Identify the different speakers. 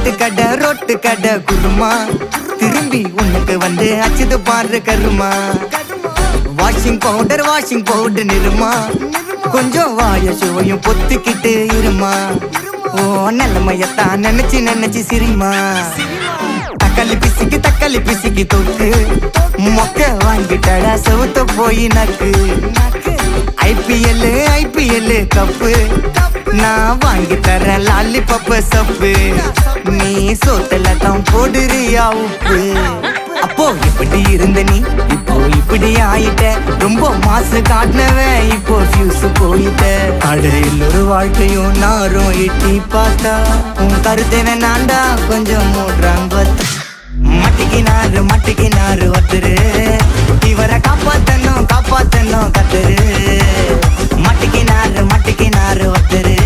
Speaker 1: road கடை குருமா திரும்பி உனக்கு வந்து அச்சுது பாரு கருமா வாஷிங் பவுடர் நிறுமா கொஞ்சம் வாய சுவையும் பொத்துக்கிட்டு இருமா ஓ நிலைமையத்தான் நினைச்சு சிரிமா தக்காளி பிசிக்கு தொக்கு மொக்க வாங்கிட்டடா செவுத்த போய் நக்கு ஐபிஎல் கப்பு நான் வாங்கி தரேன் லாலிபப்பு சப்பு நீ சோத்துல தான் போடுறியா உப்பு அப்போ இப்படி இருந்த நீ இப்போ இப்படி ஆயிட்ட ரொம்ப மாசு காட்டினவன் இப்போ ஃபியூஸ் போயிட்ட அடையில் ஒரு வாழ்க்கையும் நாரும் எட்டி பார்த்தா உன் கருத்தேன நான்டா கொஞ்சம் மூடுறாங்க மட்டிக்கினாரு ஒருத்தரு இவரை காப்பாத்தணும் கத்துரு மட்டிக்கினாரு ஒருத்தரு